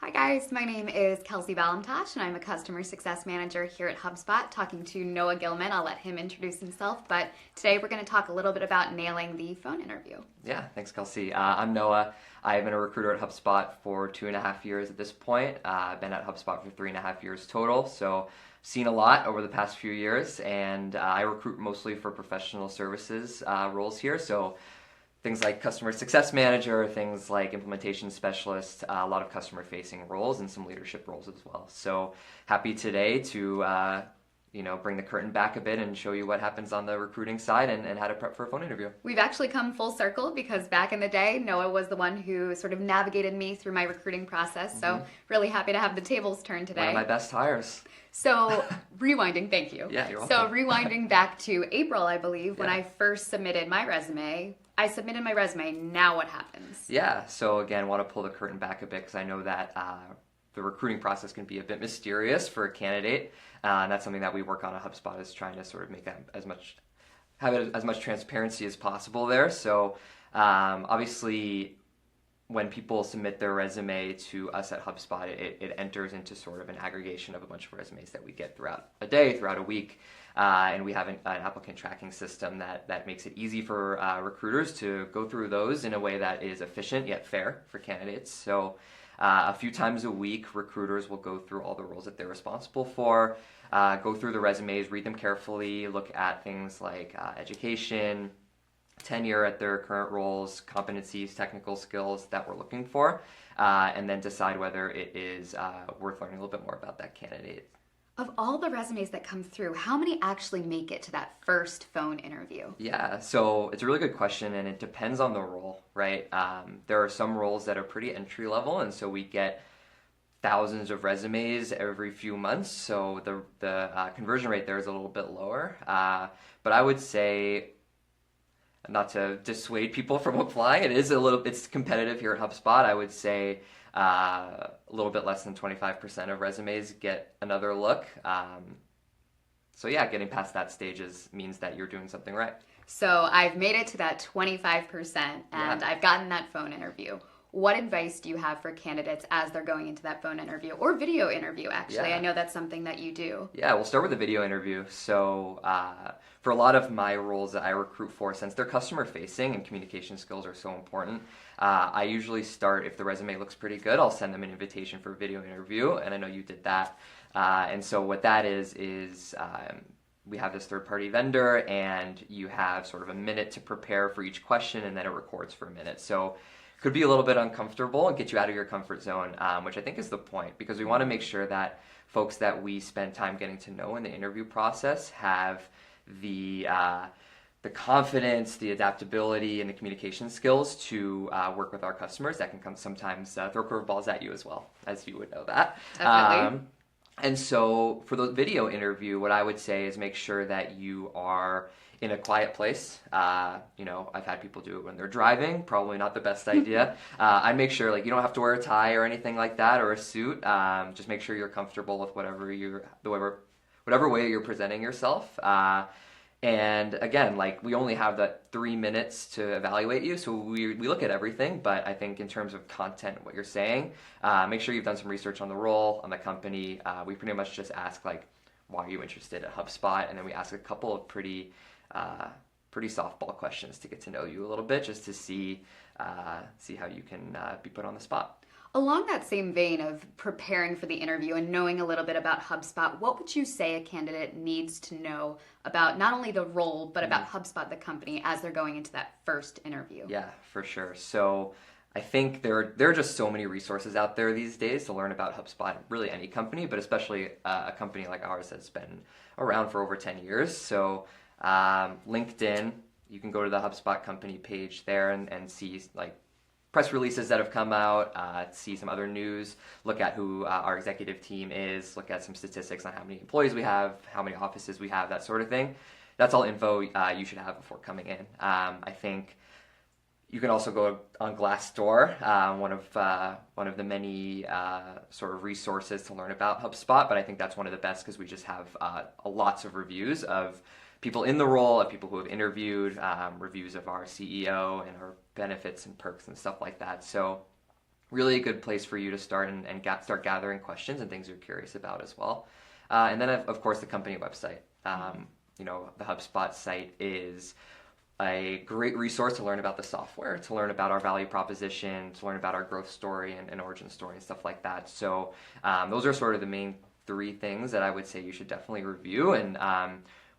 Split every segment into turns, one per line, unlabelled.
Hi guys, my name is Kelsey Balantosh and I'm a customer success manager here at HubSpot talking to Noah Gilman. I'll let him introduce himself, but today we're going to talk a little bit about nailing the phone interview.
Yeah, thanks Kelsey. I'm Noah. I've been a recruiter at HubSpot for 2.5 years at this point. I've been at HubSpot for 3.5 years total, so seen a lot over the past few years, and I recruit mostly for professional services roles here. So things like customer success manager, things like implementation specialist, a lot of customer facing roles and some leadership roles as well. So happy today to bring the curtain back a bit and show you what happens on the recruiting side and how to prep for a phone interview.
We've actually come full circle because back in the day, Noah was the one who sort of navigated me through my recruiting process. So really happy to have the tables turned today.
One of my best hires.
So rewinding, thank you.
Yeah, you're
So
welcome.
rewinding back to April, I believe, when I first submitted my resume. I submitted my resume. Now what happens?
Yeah, so again, want to pull the curtain back a bit because I know that the recruiting process can be a bit mysterious for a candidate, and that's something that we work on at HubSpot, is trying to sort of make that have as much transparency as possible there. So obviously, when people submit their resume to us at HubSpot, it enters into sort of an aggregation of a bunch of resumes that we get throughout a day, throughout a week. And we have an applicant tracking system that makes it easy for recruiters to go through those in a way that is efficient yet fair for candidates. So a few times a week, recruiters will go through all the roles that they're responsible for, go through the resumes, read them carefully, look at things like education, tenure at their current roles, competencies, technical skills that we're looking for, and then decide whether it is worth learning a little bit more about that candidate.
Of all the resumes that come through, how many actually make it to that first phone interview?
Yeah, so it's a really good question, and it depends on the role, right? There are some roles that are pretty entry level, and so we get thousands of resumes every few months, so the conversion rate there is a little bit lower. But I would say, not to dissuade people from applying, it's competitive here at HubSpot. I would say a little bit less than 25% of resumes get another look. So yeah, getting past that stage means that you're doing something right.
So I've made it to that 25% and I've gotten that phone interview. What advice do you have for candidates as they're going into that phone interview or video interview, actually?
Yeah.
I know that's something that you do.
Yeah, we'll start with the video interview. So for a lot of my roles that I recruit for, since they're customer facing and communication skills are so important, I usually start, if the resume looks pretty good, I'll send them an invitation for a video interview, and I know you did that. And so what that is we have this third-party vendor, and you have sort of a minute to prepare for each question, and then it records for a minute. So could be a little bit uncomfortable and get you out of your comfort zone, which I think is the point, because we want to make sure that folks that we spend time getting to know in the interview process have the confidence, the adaptability, and the communication skills to work with our customers. That can come sometimes throw curveballs at you as well, as you would know that.
Definitely.
And so for the video interview, what I would say is make sure that you are in a quiet place. I've had people do it when they're driving, probably not the best idea. I'd make sure you don't have to wear a tie or anything like that, or a suit. Just make sure you're comfortable with whatever way you're presenting yourself. And again, we only have that 3 minutes to evaluate you, so we look at everything, but I think in terms of content, what you're saying, make sure you've done some research on the role, on the company. We pretty much just ask, why are you interested at HubSpot? And then we ask a couple of pretty softball questions to get to know you a little bit, just to see how you can be put on the spot.
Along that same vein of preparing for the interview and knowing a little bit about HubSpot, what would you say a candidate needs to know about not only the role, but about HubSpot, the company, as they're going into that first interview?
Yeah, for sure. So I think there are just so many resources out there these days to learn about HubSpot, really any company, but especially a company like ours that's been around for over 10 years. So LinkedIn, you can go to the HubSpot company page there and see press releases that have come out, see some other news, look at who our executive team is, look at some statistics on how many employees we have, how many offices we have, that sort of thing. That's all info you should have before coming in. I think you can also go on Glassdoor, one of the many sort of resources to learn about HubSpot, but I think that's one of the best because we just have lots of reviews of people in the role, of people who have interviewed, reviews of our CEO and our benefits and perks and stuff like that. So really a good place for you to start start gathering questions and things you're curious about as well. And then, of course, the company website. The HubSpot site is a great resource to learn about the software, to learn about our value proposition, to learn about our growth story and origin story and stuff like that. So those are sort of the main three things that I would say you should definitely review. And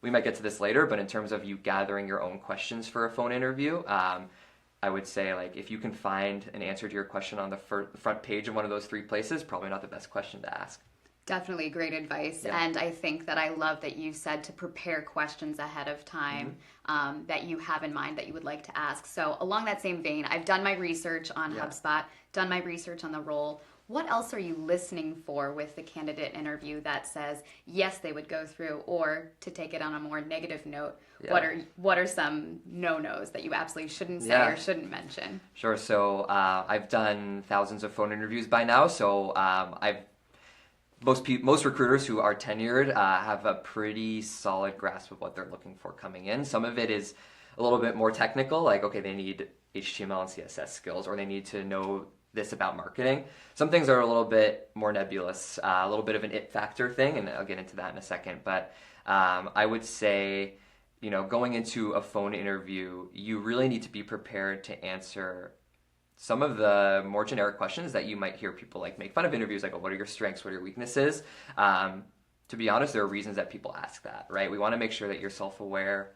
we might get to this later, but in terms of you gathering your own questions for a phone interview, I would say, like, if you can find an answer to your question on the front page of one of those three places, probably not the best question to ask.
Definitely great advice.
Yeah.
And I think that I love that you said to prepare questions ahead of time that you have in mind that you would like to ask. So along that same vein, I've done my research on HubSpot, done my research on the role. What else are you listening for with the candidate interview that says, yes, they would go through, or to take it on a more negative note, what are some no-nos that you absolutely shouldn't say or shouldn't mention?
Sure. So I've done thousands of phone interviews by now. So most recruiters who are tenured have a pretty solid grasp of what they're looking for coming in. Some of it is a little bit more technical, like, okay, they need HTML and CSS skills, or they need to know this about marketing. Some things are a little bit more nebulous, a little bit of an it factor thing, and I'll get into that in a second. But I would say, going into a phone interview, you really need to be prepared to answer some of the more generic questions that you might hear people like make fun of interviews, like, oh, what are your strengths, what are your weaknesses? To be honest, there are reasons that people ask that, right? We want to make sure that you're self-aware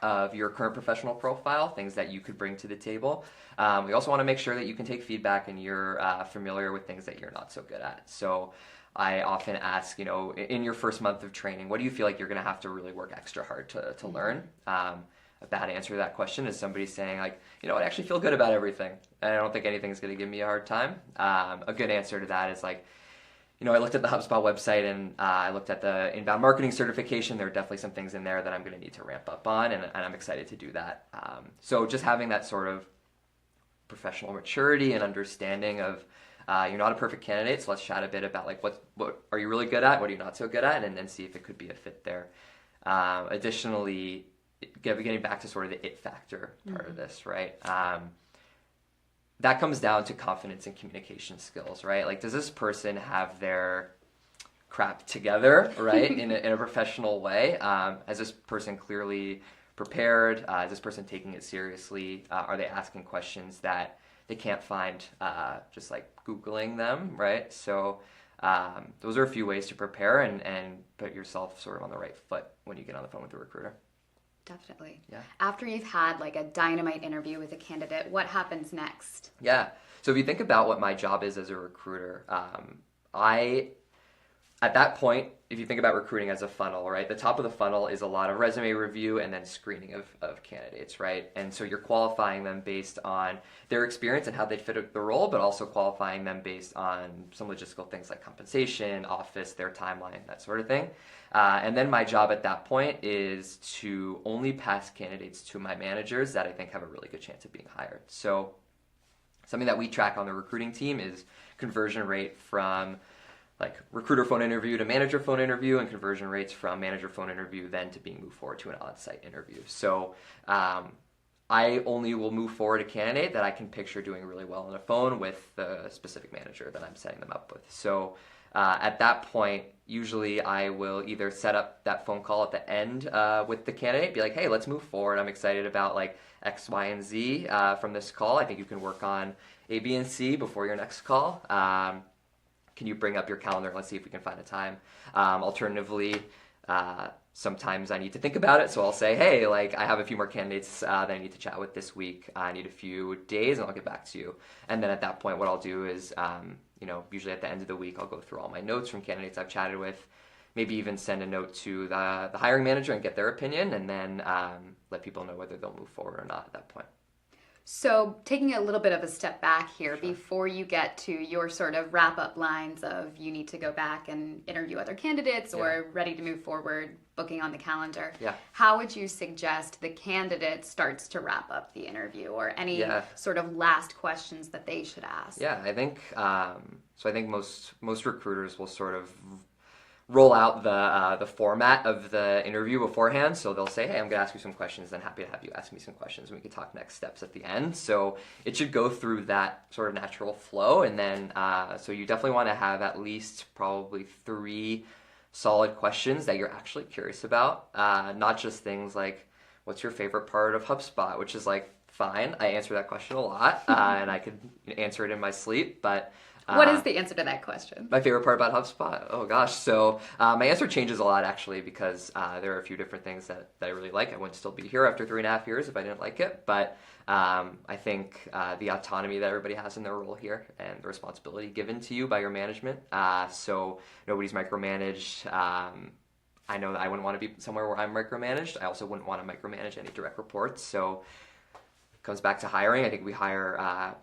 of your current professional profile, things that you could bring to the table. We also want to make sure that you can take feedback and you're familiar with things that you're not so good at. So I often ask, in your first month of training, what do you feel like you're going to have to really work extra hard to learn? A bad answer to that question is somebody saying, like, I actually feel good about everything, and I don't think anything's going to give me a hard time. A good answer to that is like, I looked at the HubSpot website and I looked at the inbound marketing certification. There are definitely some things in there that I'm going to need to ramp up on, and I'm excited to do that. So just having that sort of professional maturity and understanding of you're not a perfect candidate, so let's chat a bit about, like, what are you really good at, what are you not so good at, and then see if it could be a fit there. Additionally, getting back to sort of the it factor part of this, right? That comes down to confidence and communication skills, right? Like, does this person have their crap together, right, in a professional way? Is this person clearly prepared? Is this person taking it seriously? Are they asking questions that they can't find just like Googling them, right? So those are a few ways to prepare and put yourself sort of on the right foot when you get on the phone with the recruiter.
Definitely.
Yeah.
After you've had like a dynamite interview with a candidate, what happens next?
Yeah. So if you think about what my job is as a recruiter, at that point, if you think about recruiting as a funnel, right, the top of the funnel is a lot of resume review and then screening of candidates, right? And so you're qualifying them based on their experience and how they fit the role, but also qualifying them based on some logistical things like compensation, office, their timeline, that sort of thing. And then my job at that point is to only pass candidates to my managers that I think have a really good chance of being hired. So something that we track on the recruiting team is conversion rate from like recruiter phone interview to manager phone interview, and conversion rates from manager phone interview then to being moved forward to an on-site interview. So I only will move forward a candidate that I can picture doing really well on the phone with the specific manager that I'm setting them up with. So at that point, usually I will either set up that phone call at the end with the candidate, be like, hey, let's move forward. I'm excited about like X, Y, and Z from this call. I think you can work on A, B, and C before your next call. Can you bring up your calendar? Let's see if we can find a time. Alternatively, sometimes I need to think about it. So I'll say, hey, like I have a few more candidates that I need to chat with this week. I need a few days and I'll get back to you. And then at that point, what I'll do is, usually at the end of the week, I'll go through all my notes from candidates I've chatted with, maybe even send a note to the hiring manager and get their opinion, and then let people know whether they'll move forward or not at that point.
So taking a little bit of a step back here, before you get to your sort of wrap-up lines of you need to go back and interview other candidates or ready to move forward, booking on the calendar, how would you suggest the candidate starts to wrap up the interview, or any sort of last questions that they should ask?
Yeah, I think, I think most recruiters will sort of roll out the format of the interview beforehand. So they'll say, hey, I'm going to ask you some questions, then happy to have you ask me some questions, and we can talk next steps at the end. So it should go through that sort of natural flow. And then, so you definitely want to have at least probably 3 solid questions that you're actually curious about. Not just things like, what's your favorite part of HubSpot, which is like, fine. I answer that question a lot, and I could answer it in my sleep, but
what is the answer to that question?
My favorite part about HubSpot? Oh gosh. So my answer changes a lot actually because there are a few different things that I really like. I wouldn't still be here after 3.5 years if I didn't like it. But I think the autonomy that everybody has in their role here and the responsibility given to you by your management. So nobody's micromanaged. I know that I wouldn't want to be somewhere where I'm micromanaged. I also wouldn't want to micromanage any direct reports. So it comes back to hiring. I think we hire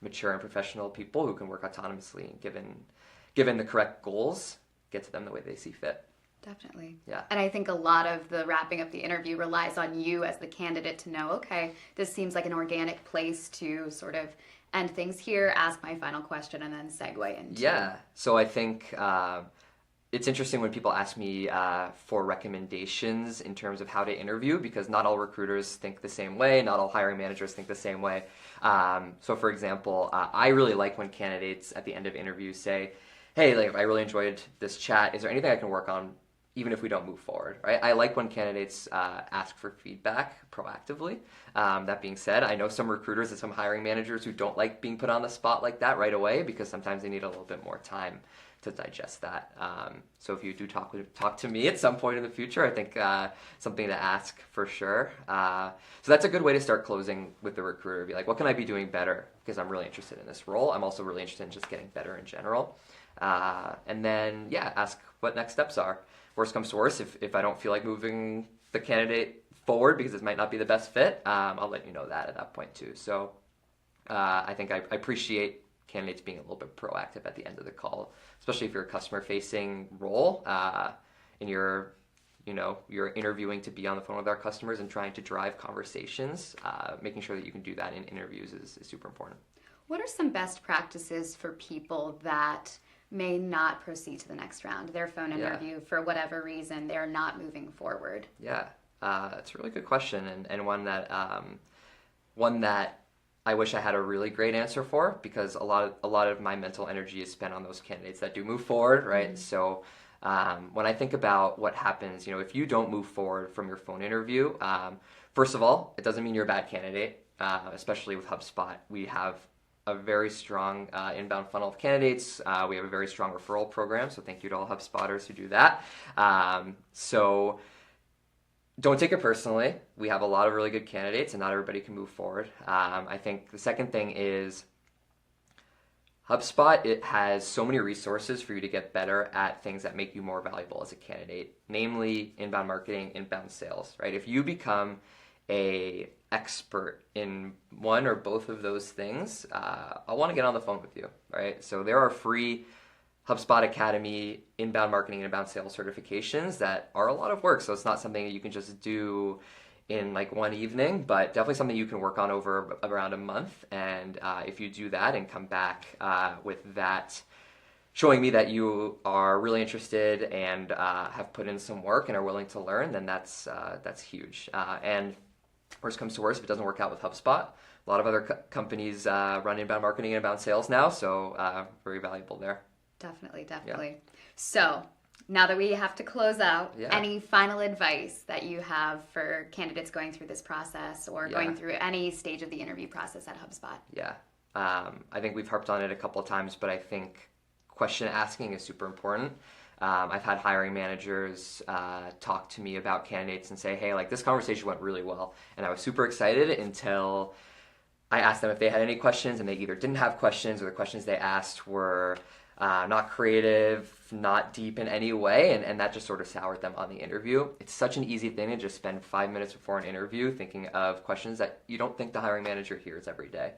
mature and professional people who can work autonomously and given the correct goals, get to them the way they see fit.
Definitely.
Yeah.
And I think a lot of the wrapping up the interview relies on you as the candidate to know, okay, this seems like an organic place to sort of end things here, ask my final question, and then segue into...
Yeah. So I think it's interesting when people ask me for recommendations in terms of how to interview, because not all recruiters think the same way, not all hiring managers think the same way. So for example, I really like when candidates at the end of interviews say, hey, like, I really enjoyed this chat. Is there anything I can work on even if we don't move forward, right? I like when candidates ask for feedback proactively. That being said, I know some recruiters and some hiring managers who don't like being put on the spot like that right away because sometimes they need a little bit more time to digest that. So if you do talk to me at some point in the future, I think something to ask for sure. So that's a good way to start closing with the recruiter. Be like, what can I be doing better? Because I'm really interested in this role. I'm also really interested in just getting better in general. And then, yeah, ask what next steps are. Worst comes to worst, if I don't feel like moving the candidate forward because it might not be the best fit, I'll let you know that at that point too. So I think I appreciate candidates being a little bit proactive at the end of the call, especially if you're a customer-facing role and you're interviewing to be on the phone with our customers and trying to drive conversations. Making sure that you can do that in interviews is super important.
What are some best practices for people that may not proceed to the next round, their phone interview, for whatever reason, they're not moving forward?
Yeah, it's a really good question, and one that I wish I had a really great answer for, because a lot of my mental energy is spent on those candidates that do move forward, right? Mm-hmm. So when I think about what happens, if you don't move forward from your phone interview, first of all, it doesn't mean you're a bad candidate, especially with HubSpot. We have a very strong inbound funnel of candidates. We have a very strong referral program, so thank you to all HubSpotters who do that. So don't take it personally. We have a lot of really good candidates, and not everybody can move forward. I think the second thing is HubSpot, it has so many resources for you to get better at things that make you more valuable as a candidate, namely inbound marketing, inbound sales, right? If you become a expert in one or both of those things, I want to get on the phone with you, right? So there are free HubSpot Academy inbound marketing and inbound sales certifications that are a lot of work. So it's not something that you can just do in like one evening, but definitely something you can work on over around a month. And if you do that and come back with that, showing me that you are really interested and have put in some work and are willing to learn, then that's huge. And worst comes to worst, if it doesn't work out with HubSpot, a lot of other companies run inbound marketing and inbound sales now, so very valuable there.
Definitely.
Yeah.
So now that we have to close out, any final advice that you have for candidates going through this process or going through any stage of the interview process at HubSpot?
Yeah. I think we've harped on it a couple of times, but I think question asking is super important. I've had hiring managers talk to me about candidates and say, hey, like this conversation went really well. And I was super excited until I asked them if they had any questions, and they either didn't have questions or the questions they asked were not creative, not deep in any way. And that just sort of soured them on the interview. It's such an easy thing to just spend 5 minutes before an interview thinking of questions that you don't think the hiring manager hears every day.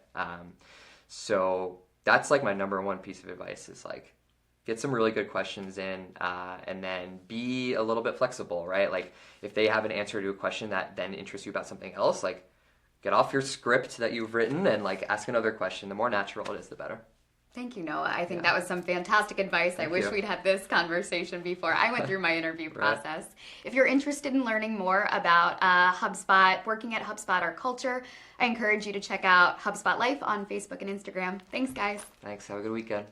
So that's like my number one piece of advice is like, get some really good questions in, and then be a little bit flexible, right? Like if they have an answer to a question that then interests you about something else, like get off your script that you've written and like ask another question. The more natural it is, the better.
Thank you, Noah. I think that was some fantastic advice. I wish we'd had this conversation before I went through my interview process. If you're interested in learning more about HubSpot, working at HubSpot, our culture, I encourage you to check out HubSpot Life on Facebook and Instagram. Thanks, guys.
Thanks. Have a good weekend.